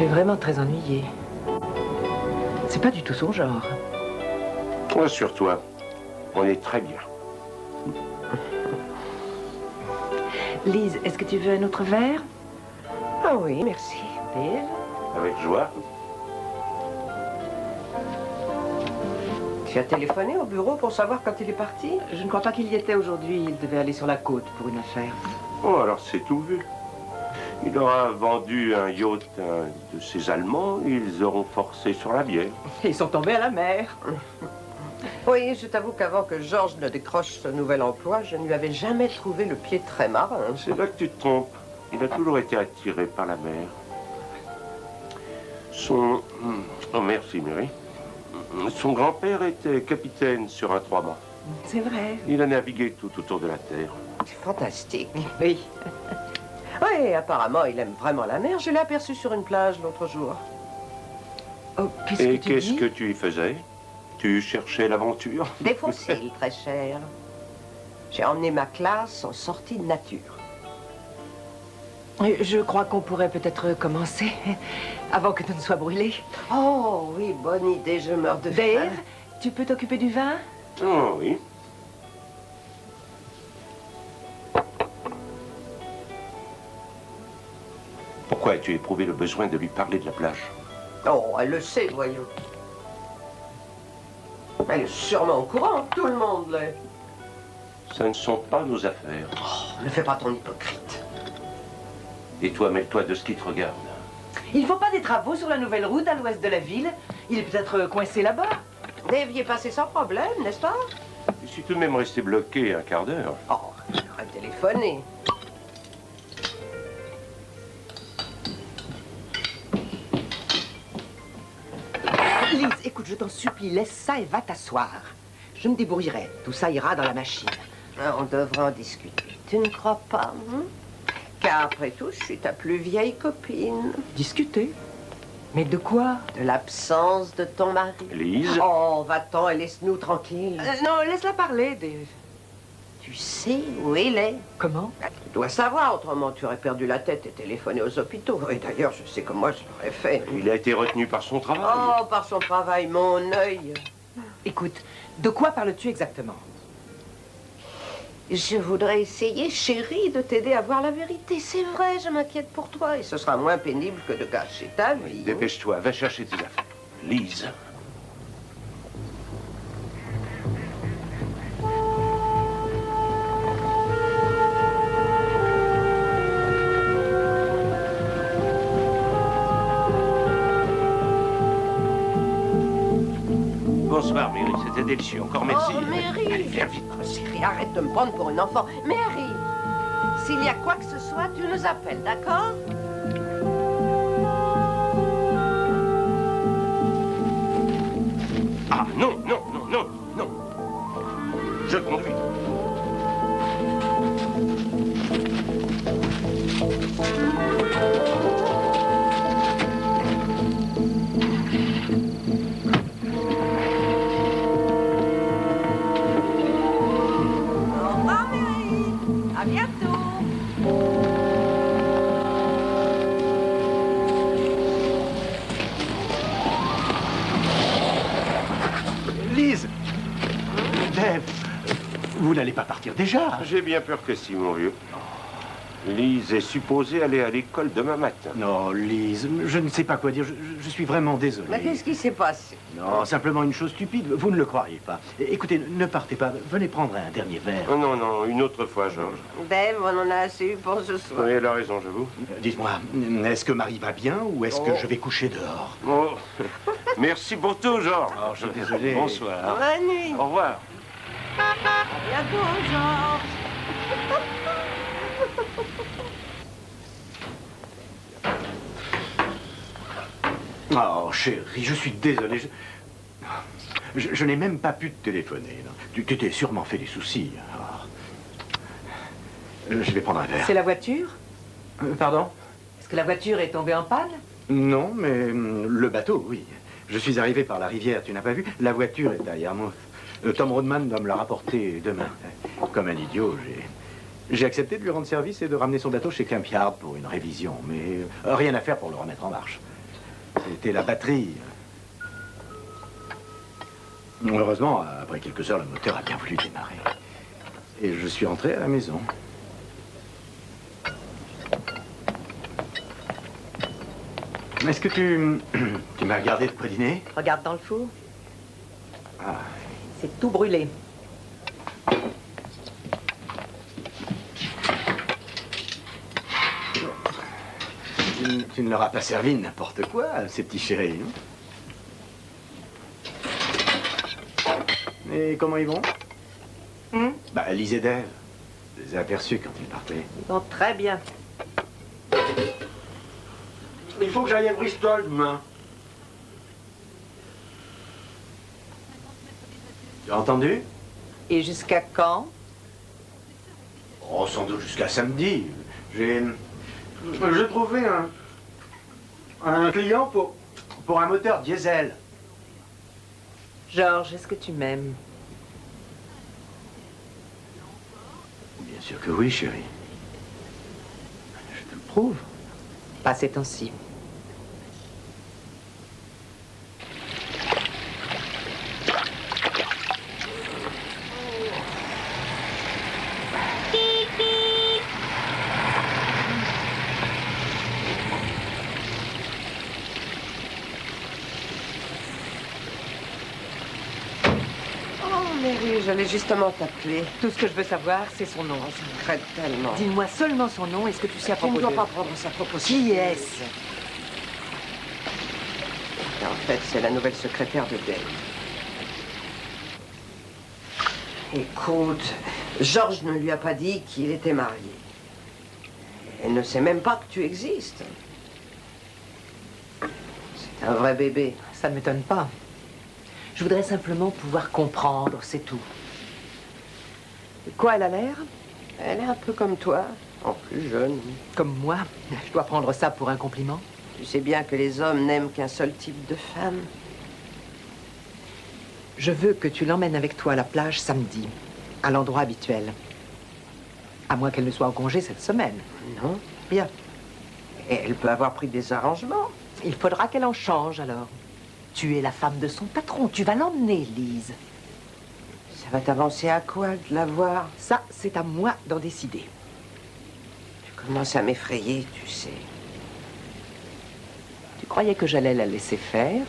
est vraiment très ennuyé. C'est pas du tout son genre. Rassure-toi, on est très bien. Lise, est-ce que tu veux un autre verre? Ah oui, merci. Bill? Avec joie. Tu as téléphoné au bureau pour savoir quand il est parti? Je ne crois pas qu'il y était aujourd'hui. Il devait aller sur la côte pour une affaire. Oh, alors c'est tout vu. Il aura vendu un yacht à un de ces Allemands. Ils auront forcé sur la bière. Ils sont tombés à la mer. Oui, je t'avoue qu'avant que Georges ne décroche ce nouvel emploi, je ne lui avais jamais trouvé le pied très marin. C'est là que tu te trompes. Il a toujours été attiré par la mer. Oh, merci, Mary. Son grand-père était capitaine sur un 3-mâts. C'est vrai. Il a navigué tout autour de la Terre. C'est fantastique. Oui. Oui, apparemment, il aime vraiment la mer. Je l'ai aperçu sur une plage l'autre jour. Oh, Et qu'est-ce que tu y faisais? Tu cherchais l'aventure? Des fossiles, très chers. J'ai emmené ma classe en sortie de nature. Je crois qu'on pourrait peut-être commencer avant que tout ne soit brûlé. Oh oui, bonne idée, je meurs de faim. Dave, tu peux t'occuper du vin? Oh oui. Pourquoi as-tu éprouvé le besoin de lui parler de la plage? Oh, elle le sait, voyons. Elle est sûrement au courant, tout le monde l'est. Ça ne sont pas nos affaires. Oh, ne fais pas ton hypocrite. Et toi, mêle-toi de ce qui te regarde. Il ne faut pas des travaux sur la nouvelle route à l'ouest de la ville. Il est peut-être coincé là-bas. Dave y est passé sans problème, n'est-ce pas? Je suis tout de même resté bloqué un quart d'heure. Oh, j'aurais téléphoné. Lise, écoute, je t'en supplie, laisse ça et va t'asseoir. Je me débrouillerai. Tout ça ira dans la machine. On devrait en discuter. Tu ne crois pas, hein? Car après tout, je suis ta plus vieille copine. Discuter? Mais de quoi? De l'absence de ton mari. Lise? Oh, va-t'en et laisse-nous tranquilles. Non, laisse-la parler, Dave. Tu sais où il est? Comment? Tu dois savoir, autrement tu aurais perdu la tête et téléphoné aux hôpitaux. Et d'ailleurs, je sais que moi, je l'aurais fait. Il a été retenu par son travail. Oh, par son travail, mon œil. Écoute, de quoi parles-tu exactement? Je voudrais essayer, chérie, de t'aider à voir la vérité. C'est vrai, je m'inquiète pour toi. Et ce sera moins pénible que de gâcher ta vie. Dépêche-toi, va chercher tes affaires. Lise. Bonsoir, Mary. C'était délicieux. Encore merci. Oh, Mary! Allez, viens vite. Oh, chérie, arrête de me prendre pour une enfant. Mary! S'il y a quoi que ce soit, tu nous appelles, d'accord? Ah, non, non, non, non, non. Je conduis. Au revoir, Mary. À bientôt. Lise! Dave, vous n'allez pas partir déjà? J'ai bien peur que si, mon vieux. Lise est supposée aller à l'école demain matin. Non, Lise, je ne sais pas quoi dire. Je suis vraiment désolé. Mais qu'est-ce qui s'est passé? Non, simplement une chose stupide. Vous ne le croiriez pas. Écoutez, ne partez pas. Venez prendre un dernier verre. Oh, non, non, une autre fois, Georges. Dave, on en a assez eu pour ce soir. Oui, elle a raison, j'avoue. Dites-moi, est-ce que Marie va bien ou est-ce que Oh. je vais coucher dehors? Oh, merci pour tout, Georges. Oh, je suis désolé. Bonsoir. Bonne nuit. Au revoir. À bientôt, Georges. Oh, chérie, je suis désolé. Je n'ai même pas pu te téléphoner. Non. Tu t'es sûrement fait des soucis. Je vais prendre un verre. C'est la voiture? Pardon? Est-ce que la voiture est tombée en panne? Non, mais le bateau, oui. Je suis arrivé par la rivière, tu n'as pas vu? La voiture est à Yarmouth. Tom Rodman doit me la rapporter demain. Comme un idiot, j'ai accepté de lui rendre service et de ramener son bateau chez Camp Yard pour une révision, mais rien à faire pour le remettre en marche. C'était la batterie. Heureusement, après quelques heures, le moteur a bien voulu démarrer. Et je suis rentré à la maison. Est-ce que tu m'as regardé de près dîner? Regarde dans le four. Ah. C'est tout brûlé. Tu ne leur as pas servi n'importe quoi, ces petits chéris, non? Et comment ils vont? Bah, Lise et Dave. Je les ai aperçus quand ils partaient. Ils vont très bien. Il faut que j'aille à Bristol demain. Tu as entendu? Et jusqu'à quand? Oh, sans doute jusqu'à samedi. J'ai trouvé un client pour un moteur diesel. Georges, est-ce que tu m'aimes? Bien sûr que oui, chérie. Je te le prouve. Pas ces temps-ci. J'allais justement t'appeler. Tout ce que je veux savoir, c'est son nom. Ça me crête tellement. Dis-moi seulement son nom. Est-ce que tu sais à Tu propos ne dois de... pas prendre sa proposition. Qui est-ce? En fait, c'est la nouvelle secrétaire de Dave. Écoute, Georges ne lui a pas dit qu'il était marié. Elle ne sait même pas que tu existes. C'est un vrai bébé. Ça ne m'étonne pas. Je voudrais simplement pouvoir comprendre, c'est tout. De quoi elle a l'air? Elle est un peu comme toi, en plus jeune. Comme moi. Je dois prendre ça pour un compliment. Tu sais bien que les hommes n'aiment qu'un seul type de femme. Je veux que tu l'emmènes avec toi à la plage samedi, à l'endroit habituel. À moins qu'elle ne soit en congé cette semaine. Non. Bien. Et elle peut avoir pris des arrangements. Il faudra qu'elle en change alors. Tu es la femme de son patron. Tu vas l'emmener, Lise. Ça va t'avancer à quoi de la voir? Ça, c'est à moi d'en décider. Tu commences à m'effrayer, tu sais. Tu croyais que j'allais la laisser faire?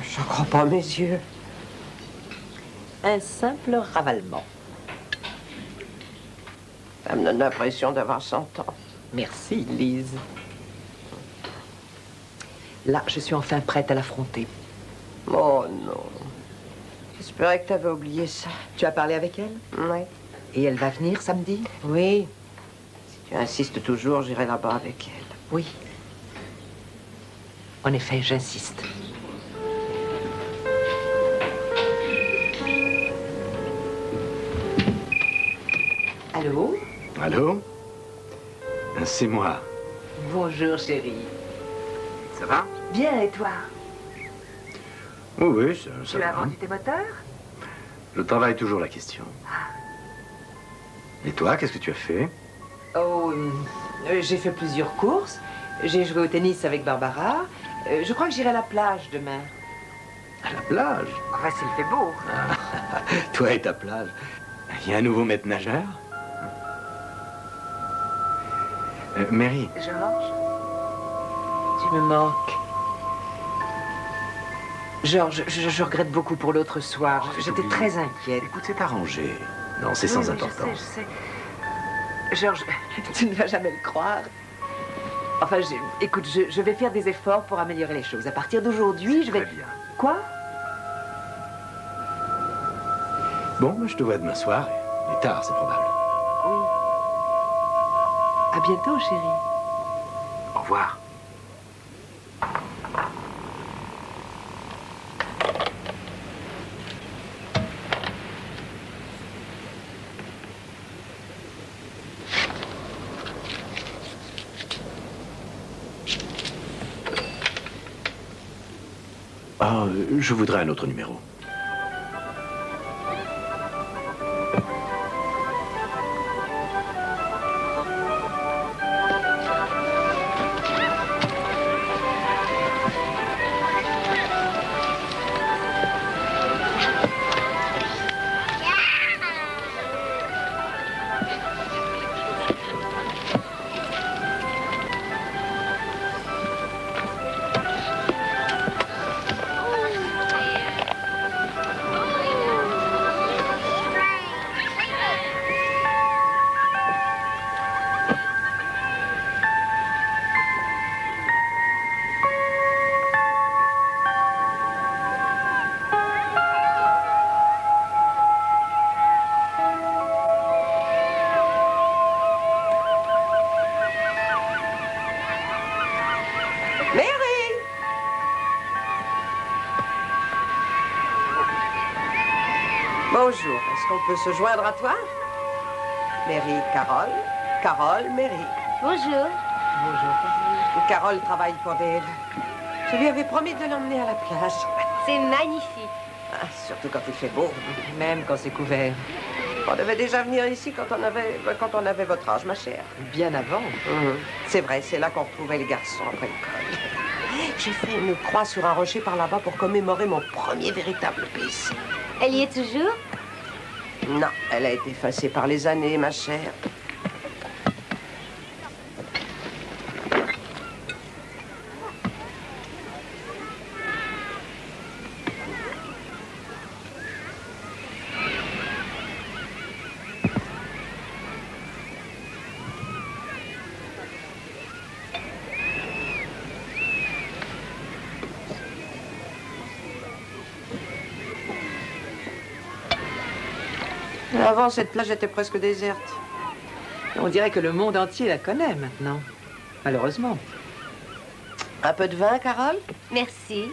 Je crois pas mes yeux. Un simple ravalement. Ça me donne l'impression d'avoir 100 ans. Merci, Lise. Là, je suis enfin prête à l'affronter. Oh non. J'espérais que tu avais oublié ça. Tu as parlé avec elle? Oui. Et elle va venir samedi? Oui. Si tu insistes toujours, j'irai là-bas avec elle. Oui. En effet, j'insiste. Allô? Allô? C'est moi. Bonjour, chérie. Ça va? Bien, et toi? Oui, oui, ça Tu as va. vendu tes moteurs? Je travaille toujours la question. Et toi, qu'est-ce que tu as fait? Oh, j'ai fait plusieurs courses. J'ai joué au tennis avec Barbara. Je crois que j'irai à la plage demain. À la plage? Enfin, s'il fait beau. Toi et ta plage. Il y a un nouveau maître nageur? Mary. Georges, tu me manques. Georges, je regrette beaucoup pour l'autre soir. J'étais très inquiète. Écoute, c'est arrangé. Non, c'est sans importance. Je sais. Georges, tu ne vas jamais le croire. Enfin, écoute, je vais faire des efforts pour améliorer les choses. À partir d'aujourd'hui, je vais... Très bien. Quoi? Bon, je te vois demain soir. Il est tard, c'est probable. Oui. À bientôt, chérie. Au revoir. Ah, je voudrais un autre numéro. Bonjour, est-ce qu'on peut se joindre à toi? Mary, Carole. Carole, Mary. Bonjour. Bonjour, Carole. Carole travaille pour Dave. Je lui avais promis de l'emmener à la plage. C'est magnifique. Ah, surtout quand il fait beau. Même quand c'est couvert. On devait déjà venir ici quand on avait votre âge, ma chère. Bien avant. C'est vrai, c'est là qu'on retrouvait les garçons après l'école. J'ai fait une croix sur un rocher par là-bas pour commémorer mon premier véritable baiser. Elle y est toujours? Non, elle a été effacée par les années, ma chère. Avant, cette plage était presque déserte. On dirait que le monde entier la connaît maintenant. Malheureusement. Un peu de vin, Carole? Merci.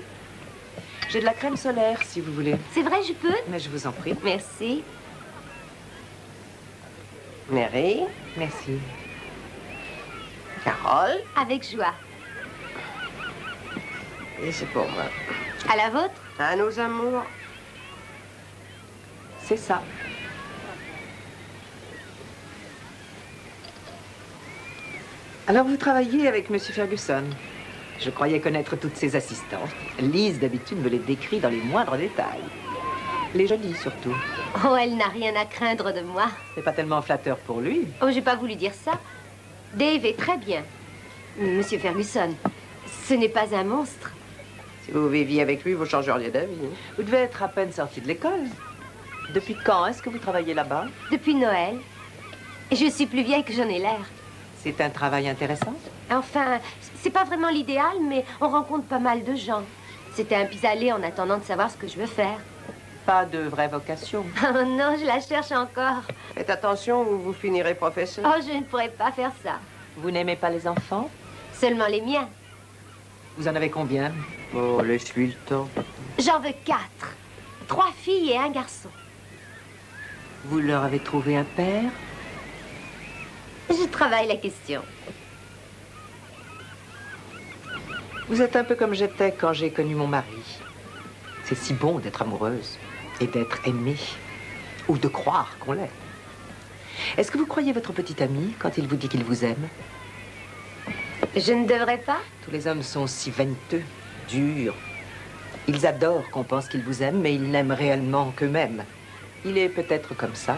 J'ai de la crème solaire, si vous voulez. C'est vrai, je peux? Mais je vous en prie. Merci. Mary? Merci. Carole? Avec joie. Et c'est pour moi. À la vôtre? À nos amours. C'est ça. Alors, vous travaillez avec Monsieur Ferguson. Je croyais connaître toutes ses assistantes. Lise, d'habitude, me les décrit dans les moindres détails. Les jolies, surtout. Oh, elle n'a rien à craindre de moi. C'est pas tellement flatteur pour lui. Oh, j'ai pas voulu dire ça. Dave est très bien. Monsieur Ferguson, ce n'est pas un monstre. Si vous viviez avec lui, vous changeriez d'avis. Vous devez être à peine sorti de l'école. Depuis quand est-ce que vous travaillez là-bas? Depuis Noël. Je suis plus vieille que j'en ai l'air. C'est un travail intéressant. Enfin, c'est pas vraiment l'idéal, mais on rencontre pas mal de gens. C'était un pis-aller en attendant de savoir ce que je veux faire. Pas de vraie vocation. Oh non, je la cherche encore. Faites attention ou vous finirez professeur. Oh, je ne pourrais pas faire ça. Vous n'aimez pas les enfants? Seulement les miens. Vous en avez combien? Oh, laisse-lui le temps. J'en veux 4. 3 filles et un garçon. Vous leur avez trouvé un père? Je travaille la question. Vous êtes un peu comme j'étais quand j'ai connu mon mari. C'est si bon d'être amoureuse et d'être aimée, ou de croire qu'on l'est. Est-ce que vous croyez votre petit ami quand il vous dit qu'il vous aime? Je ne devrais pas? Tous les hommes sont si vaniteux, durs. Ils adorent qu'on pense qu'ils vous aiment, mais ils n'aiment réellement qu'eux-mêmes. Il est peut-être comme ça.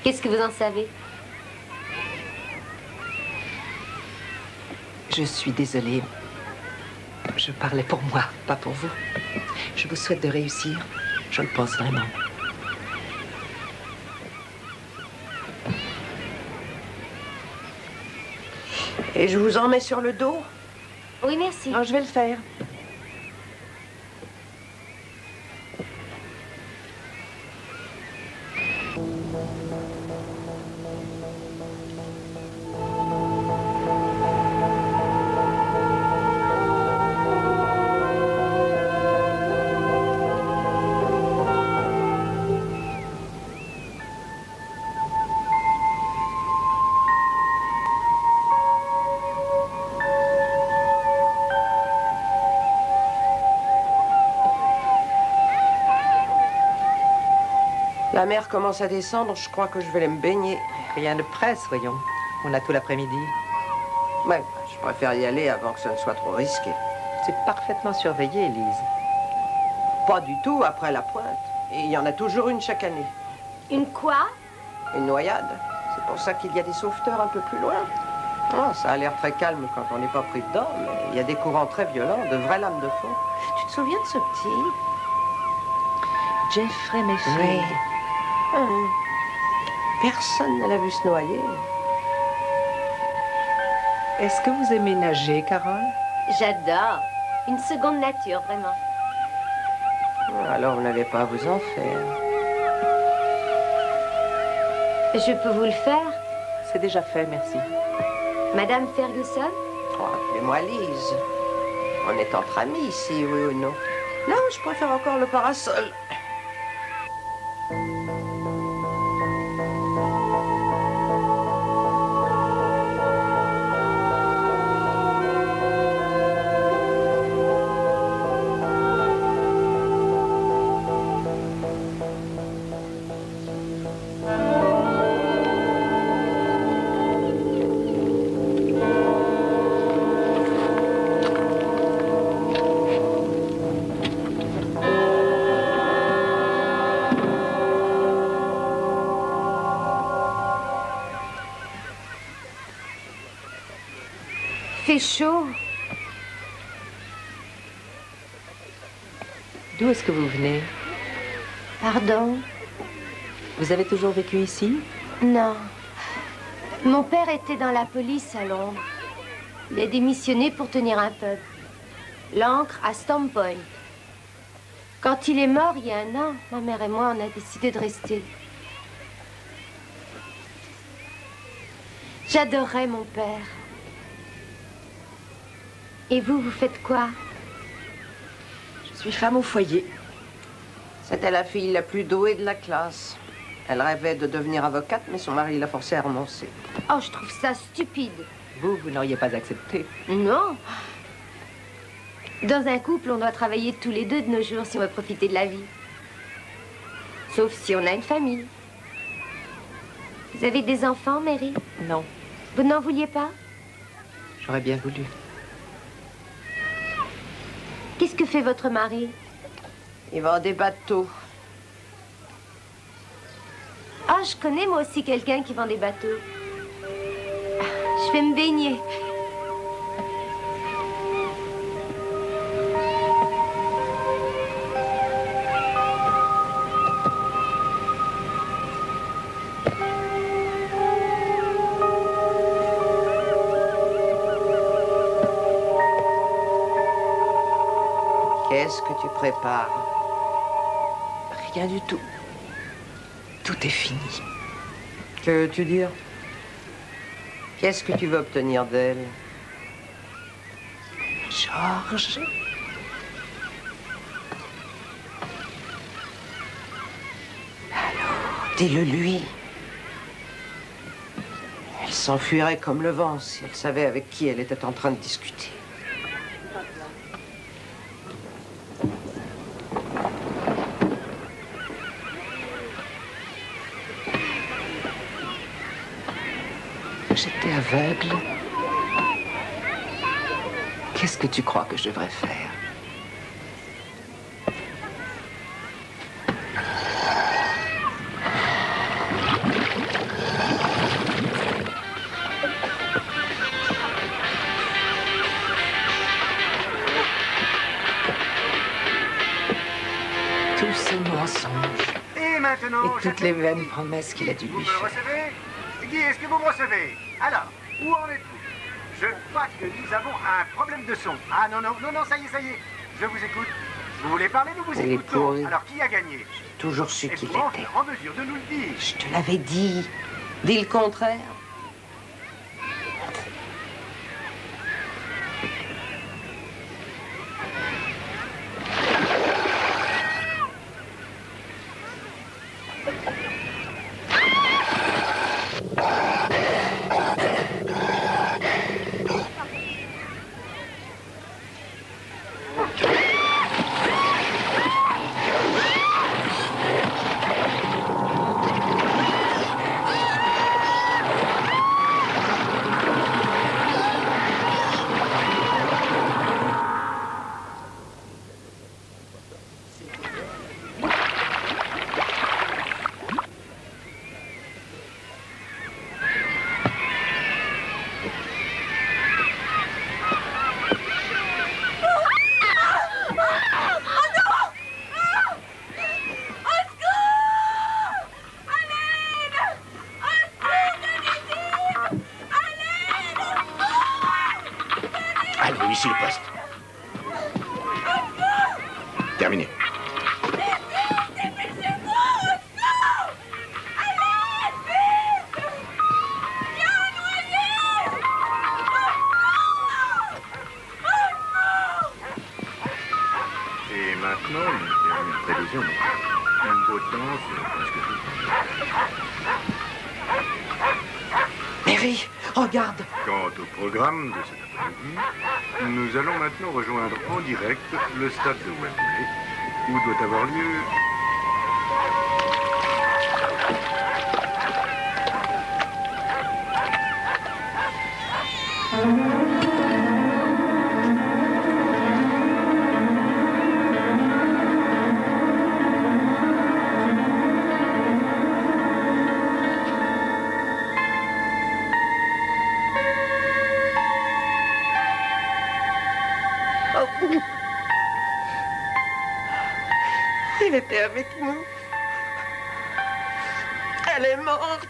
Qu'est-ce que vous en savez? Je suis désolée. Je parlais pour moi, pas pour vous. Je vous souhaite de réussir. Je le pense vraiment. Et je vous en mets sur le dos? Oui, merci. Non, je vais le faire. La mer commence à descendre, je crois que je vais aller me baigner. Rien de presse, voyons. On a tout l'après-midi. Ouais, je préfère y aller avant que ce ne soit trop risqué. C'est parfaitement surveillé, Lise. Pas du tout après la pointe. Et il y en a toujours une chaque année. Une quoi? Une noyade. C'est pour ça qu'il y a des sauveteurs un peu plus loin. Oh, ça a l'air très calme quand on n'est pas pris dedans, mais il y a des courants très violents, de vraies lames de fond. Tu te souviens de ce petit? Jeffrey Mayfield. Oui. Personne ne l'a vu se noyer. Est-ce que vous aimez nager, Carole? J'adore. Une seconde nature, vraiment. Alors vous n'avez pas à vous en faire. Je peux vous le faire? C'est déjà fait, merci. Madame Ferguson? Oh, appelez-moi Lise. On est entre amis ici, oui ou non? Non, je préfère encore le parasol. fait chaud. D'où est-ce que vous venez? Pardon? Vous avez toujours vécu ici? Non. Mon père était dans la police à Londres. Il a démissionné pour tenir un pub. L'Ancre à Stamp Point. Quand il est mort, il y a 1 an, ma mère et moi, on a décidé de rester. J'adorais mon père. Et vous, vous faites quoi? Je suis femme au foyer. C'était la fille la plus douée de la classe. Elle rêvait de devenir avocate, mais son mari l'a forcée à renoncer. Oh, je trouve ça stupide. Vous n'auriez pas accepté. Non. Dans un couple, on doit travailler tous les deux de nos jours si on veut profiter de la vie. Sauf si on a une famille. Vous avez des enfants, Mary? Non, Vous n'en vouliez pas? j'aurais bien voulu. Qu'est-ce que fait votre mari? Il vend des bateaux. Ah, je connais moi aussi quelqu'un qui vend des bateaux. Je vais me baigner. Qu'est-ce que tu prépares? Rien du tout. Tout est fini. Que veux-tu dire? Qu'est-ce que tu veux obtenir d'elle? Georges. Dis-le lui. Elle s'enfuirait comme le vent si elle savait avec qui elle était en train de discuter. J'étais aveugle. Qu'est-ce que tu crois que je devrais faire? Tous ces mensonges Et maintenant, et toutes les vaines promesses qu'il a dû Vous lui me faire. recevez? Guy, est-ce que vous me recevez? Alors, où en êtes-vous? Je crois que nous avons un problème de son. Ah non, non, non, non, ça y est. Je vous écoute. Vous voulez parler, nous vous Elle est écoutons. pourrie. Alors, qui a gagné? Toujours su qu'il Êtes-vous était. en mesure de nous le dire? Je te l'avais dit. Dis le contraire. Allez, ici le poste. Terminé. Et maintenant, une prévision. Une potence presque tout. Mary, regarde. Quant au programme de cet après-midi, nous allons maintenant rejoindre en direct le stade de Wembley, où doit avoir lieu... Il était avec nous. Elle est morte.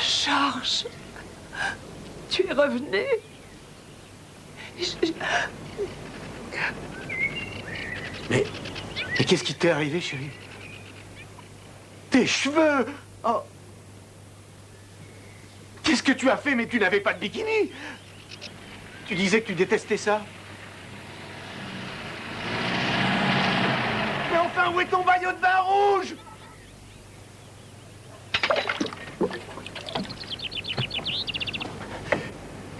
Georges, tu es revenu. Mais qu'est-ce qui t'est arrivé, chérie? Tes cheveux! Oh! Qu'est-ce que tu as fait? Mais tu n'avais pas de bikini! Tu disais que tu détestais ça? Mais enfin, où est ton maillot de bain rouge?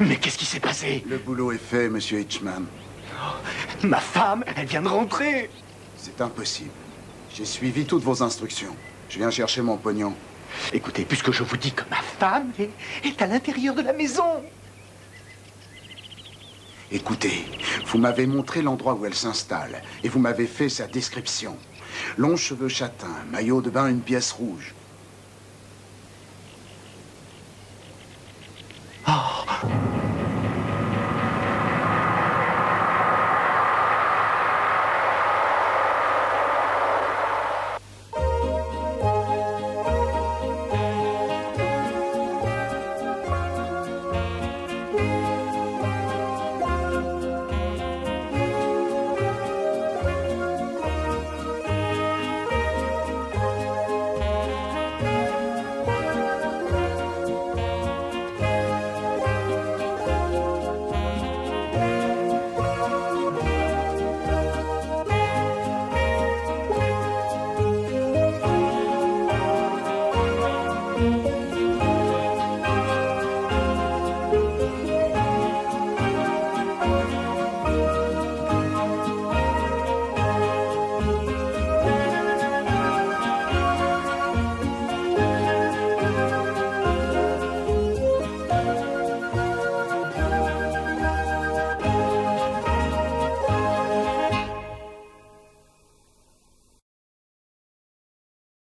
Mais qu'est-ce qui s'est passé? Le boulot est fait, monsieur Hitchman. Ma femme, elle vient de rentrer. C'est impossible. J'ai suivi toutes vos instructions. Je viens chercher mon pognon. Écoutez, puisque je vous dis que ma femme est à l'intérieur de la maison. Écoutez, vous m'avez montré l'endroit où elle s'installe et vous m'avez fait sa description. Longs cheveux châtains, maillot de bain, une pièce rouge.